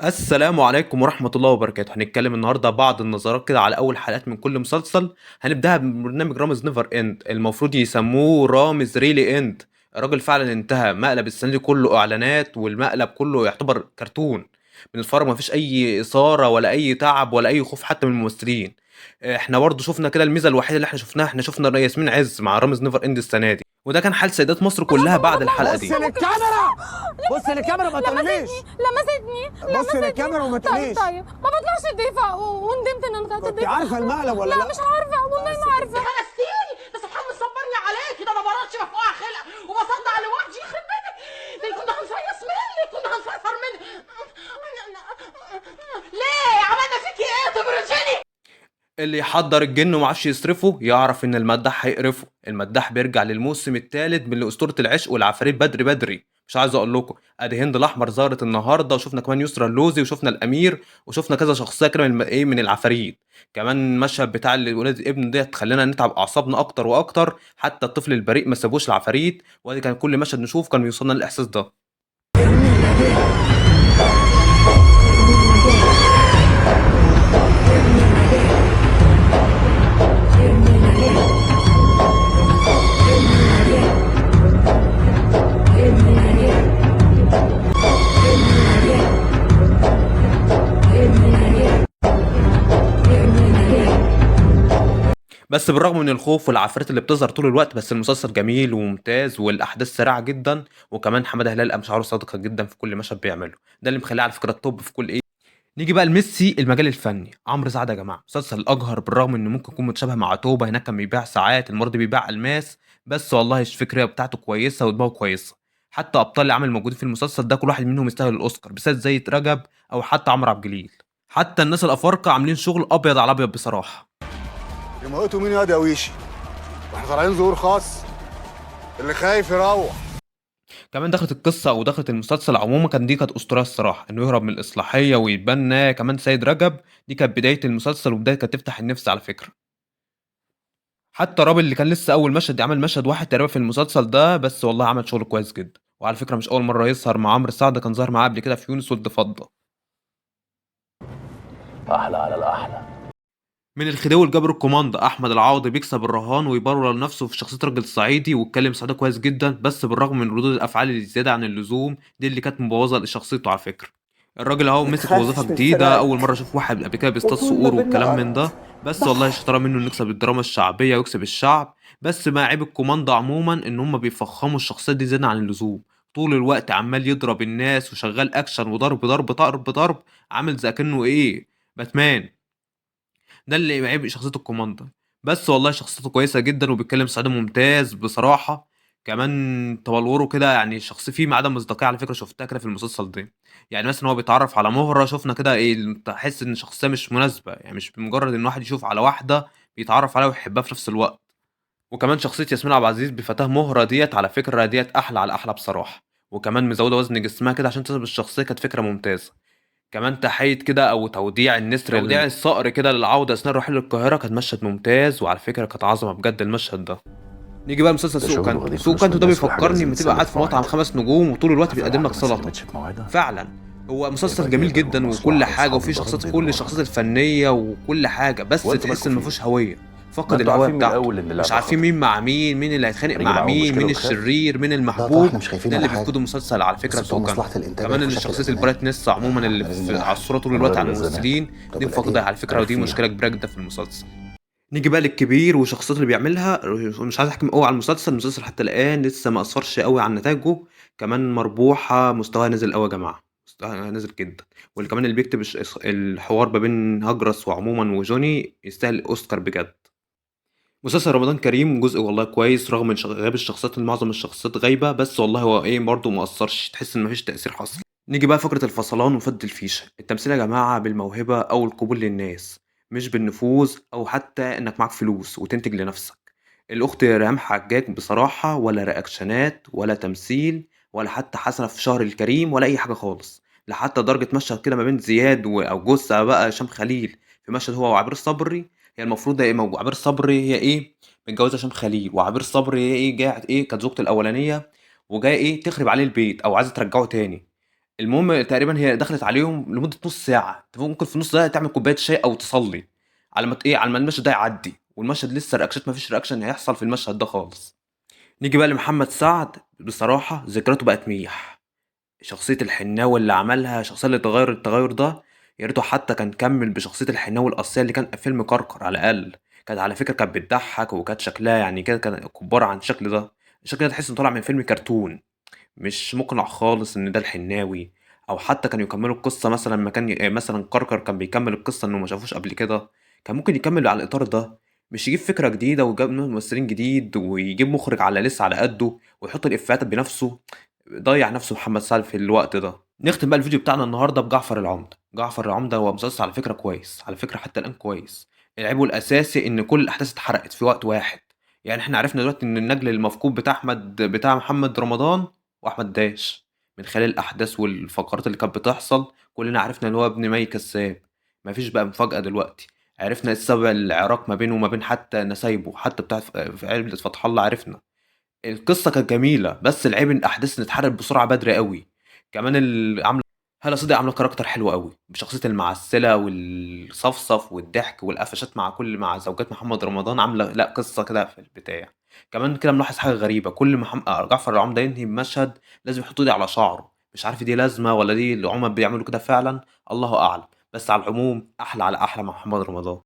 السلام عليكم ورحمة الله وبركاته. هنتكلم النهارده بعض النظرات كده على أول حلقات من كل مسلسل. هنبدأها ببرنامج رامز نيفر إند، المفروض يسموه رامز ريلي إند. الراجل فعلا انتهى. مقلب السنة دي كله إعلانات، والمقلب كله يعتبر كرتون. بنتفرج مفيش أي إثارة ولا أي تعب ولا أي خوف حتى من الممثلين. احنا برضه شفنا كده الميزة الوحيدة اللي احنا شفناها، احنا شفنا ياسمين عز مع رامز نيفر إند السنة دي، وده كان حال سيدات مصر كلها بعد الحلقة بص دي. للكاميرا. بص للكاميرا وما تقوليش. بص لمستني للكاميرا وما طيب تقوليش. طيب ما بطلعش الضيفة وندمت ان انا طلعت كنت الضيفة. عارفه المقلب ولا لا مش عارفة والله ما عارفة. خلستيني بس محمد صبرني عليكي، ده انا براتش مفقوعه خلقه وبصدع لوحدي، يخرب بيتك. ده اللي كنا هنفيص منك، كنا هنفرفر منك. ليه عملنا فيكي ايه تبرجني؟ اللي يحضر الجن ومعرفش يصرفه يعرف ان المداح هيقرفه. المداح بيرجع للموسم الثالث من اسطوره العشق والعفاريت بدري بدري. مش عايز اقول لكم، ادي هند الاحمر ظهرت النهارده، وشفنا كمان يسرا اللوزي، وشفنا الامير، وشفنا كذا شخصيه كده من ايه من العفاريت. كمان المشهد بتاع ولاد الابن ده خلينا نتعب اعصابنا اكتر واكتر، حتى الطفل البريء ما سابوش العفاريت، وادي كان كل مشهد نشوف كان بيوصلنا للاحساس ده. بس بالرغم من الخوف والعفاريت اللي بتظهر طول الوقت، بس المسلسل جميل وممتاز والاحداث سريعه جدا، وكمان حماده هلال مشاعره صادقه جدا في كل مشهد بيعمله. ده اللي مخليه على فكره التوب في كل ايه. نيجي بقى لميسي المجال الفني، عمرو سعد يا جماعه. مسلسل اجهر بالرغم انه ممكن يكون متشابه مع توبه، هناك كان بيبيع ساعات، المره دي بيبيع الماس. بس والله الفكره بتاعته كويسه ودماغه كويسه. حتى ابطال اللي عمل موجودين في المسلسل ده كل واحد منهم يستاهل الاوسكار، بالذات زي رجب او حتى عمرو عبد الجليل. حتى الناس الافارقه عاملين شغل ابيض على ابيض بصراحه. موتوا مين يا داويشي؟ واحنا طالعين ظهور خاص. اللي خايف يروح. كمان دخلت القصة ودخلت المسلسل عموما، دي كانت أسطورية الصراحة، إنه يهرب من الإصلاحية ويتبنى كمان سيد رجب. دي كانت بداية المسلسل، وبداية كانت تفتح النفس على فكرة. حتى رابل اللي كان لسه أول مشهد عمل مشهد واحد تقريبا في المسلسل ده، بس والله عمل شغل كويس جدا. وعلى فكرة مش أول مرة يظهر مع عمرو سعد، كان ظهر معاه قبل كده في يونس ولد فضة. احلى على الاحلى. من الخديوي لجبر الكوماندا، احمد العوضي بيكسب الرهان ويبرر لنفسه في شخصيه راجل صعيدي، واتكلم صعيدي كويس جدا، بس بالرغم من ردود الافعال اللي زياده عن اللزوم دي اللي كانت مبوظه لشخصيته على فكره. الراجل اهو ما مسك وظيفه تخافش من جديده، الفراق. اول مره اشوف واحد قبل كده بيصطاد وطول ما صقور بينا والكلام من أرض ده. بس والله بحر. شطاره منه انه يكسب الدراما الشعبيه ويكسب الشعب. بس ما عيب الكوماندا عموما ان هم بيفخموا الشخصيه دي زياده عن اللزوم. طول الوقت عمال يضرب الناس وشغال اكشن وضرب ضرب ضرب ضرب، عامل زي كأنه ايه، باتمان. ده اللي عيب شخصية الكوماندا. بس والله شخصيته كويسة جدًا وبيتكلم صعيدي ممتاز بصراحة. كمان تبلوره كده يعني فيه عدم مصداقية على فكرة شُفتها كده في المسلسل ده. يعني مثلًا هو بيتعرّف على مُهرة، شُفنا كده إيه، تحس إن الشخصية مش مناسبة، يعني مش بمجرد إن واحد يشوف على واحدة بيتعرّف عليها ويحبها في نفس الوقت. وكمان شخصية ياسمين عبد العزيز بفتاة مُهرة ديّة على فكرة ديّة أحلى على أحلى بصراحة. وكمان مزوّدة وزن جسمها كده عشان تثبت الشخصية، كانت فكرة ممتازة. كمان تحيّة كده أو توديع النسر توديع الصقر كده للعودة أثناء الرحيل للقاهرة، كان مشهد ممتاز، وعلى فكرة كانت عظمة بجد المشهد ده. نيجي بقى لمسلسل ده سوق شغل كانتو. وغريب سوق فلوس من كانتو ده الناس والحاجة بيفكّرني لازم أمّا تبقى تتسلف قاعد في في مطعم مواعيدها. 5 نجوم وطول الوقت عارفة بيقدّم لك واحدة ما سَلطة. سلمتش في مواعيدها؟ فعلًا. هو مسلسل يبقى جميل جايبة جدًا وكل بالمصلحة حاجة، وأصحاب وفيه الضرب كل بيدوروا الشخصيات عليها. الفنية وكل حاجة، بس وانتوا تحس مالكوا إن ما فيه؟ فيهوش هوية. ما فاقد انتوا الهوية عارفين من بتاعته. الأول إن مش اللعبة عارفين خطر. مين مع مين، مين اللي هيتخانق هتيجي مع معاهم مين، مشكلة مين وتخاف؟ الشرير، مين لا طبعا احنا المحبوب. مش خايفين ده اللي ولا حاجة، بيقوده المسلسل على فكرة بس بتوع سوق كانتو. مصلحة الإنتاج كمان عرفوا إن شكل شخصية الأزمات، البرايت نيس عمومًا اللي فاحنا لازم على نلحق الصورة طول من الوقت غير على الأزمات. الممثلين. طب دي مفقدة القديم على فكرة، عارف ودي فيها. مشكلة كبيرة جدًا في المسلسل. نيجي بقى للكبير وشخصيته اللي بيعملها. مش عايز احكم قوي على المسلسل حتى الان لسه ما اثرش قوي عن نتائجه. كمان مربوحه مستواها نزل قوي يا جماعه، مستواها نزل جدا. واللي كمان اللي بيكتب الحوار ما بين هجرس وعموما وجوني يستاهل اوسكار بجد. مسلسل رمضان كريم جزء والله كويس، رغم من غياب الشخصيات، معظم الشخصيات غايبه، بس والله هو ايه برضه ما اثرش، تحس ان مفيش تاثير حصل. نيجي بقى فقرة الفصلان وفض الفيشة. التمثيل يا جماعة بالموهبة أو القبول للناس، مش بالنفوذ أو حتى إنك معاك فلوس وتنتج لنفسك. الأخت ريهام حجاج بصراحة ولا رياكشنات ولا تمثيل ولا حتى حسنة في شهر الكريم ولا أي حاجة خالص. لحتى درجة مشهد كده ما بين زياد أو جثة بقى هشام خليل في مشهد هو وعبير صبري. هي المفروض إيه عبير صبري هي إيه متجوزة هشام خليل، وعبير صبري هي إيه جاية إيه كانت زوجته الأولانية، وجاية إيه تخرب عليه البيت أو عايزة ترجعه تاني. المهم تقريبًا هي دخلت عليهم لمدة نُص ساعة، أنت ممكن في النُص ده تعمل كوباية شاي أو تصلّي، على ما المشهد ده يعدّي، والمشهد لسه ريأكشنات ما فيش reaction هيحصل في المشهد ده خالص. نيجي بقى لمحمد سعد، بصراحة ذكرياته بقت ميح. شخصية الحناوي اللي عملها، الشخصية اللي التغيُّر ده، يا ريته حتى كان كمّل بشخصية الحناوي الأصلية اللي كان في فيلم كركر على الأقل، كانت على فكرة كانت بتضحّك وكانت شكلها يعني كده كان كُبّارة عن الشكل ده، الشكل ده تحس إنه طالع من فيلم كرتون، مش مقنع خالص إن ده الحناوي، أو حتى كانوا يكمّلوا القصة مثلًا مكان مثلًا كركر كان بيكمّل القصة إنه ما شافوش قبل كده، كان ممكن يكمّل على الإطار ده، مش يجيب فكرة جديدة ويجيب ممثلين جديد ويجيب مُخرج على لسه على قدّه ويحط الإفيهات بنَفْسه، ضيّع نَفْسه محمد سعد في الوقت ده. نختم بقى الفيديو بتاعنا النهارده بجعفر العمدة. جعفر العمدة هو مسلسل على فكرة كويس، على فكرة حتى الآن كويس. عيبه الأساسي إن كل الأحداث اتحرقت في وقت واحد، يعني إحنا عرفنا دلوقتي إن النجل المفقود بتاع محمد رمضان وأحمد داش، من خلال الأحداث والفقرات اللي كانت بتحصل كلنا عرفنا إن هو ابن مي كذاب، ما فيش بقى مفاجأة دلوقتي. عرفنا إيه سبب العراك ما بينه وما بين حتى نسايبه، حتى بتاع في عيلة فتح الله عرفنا. القصة كانت جميلة، بس العيب إن الأحداث اتحرقت بسرعة بدري أوي. كمان هالة صدقي عاملة كاركتر حلو أوي، بشخصية المعسّلة والصفصف والضحك والقفشات مع زوجات محمد رمضان، عاملة لأ قصة كده في البتاع. كمان كده ملاحظ حاجة غريبة، كل ما جعفر العمدة ينهي بمشهد لازم يحط إيديه على شعره، مش عارف دي لازمة والّا دي اللي هُم بيعملوا كده فعلًا، الله أعلم. بس على العموم أحلى على أحلى مع محمد رمضان.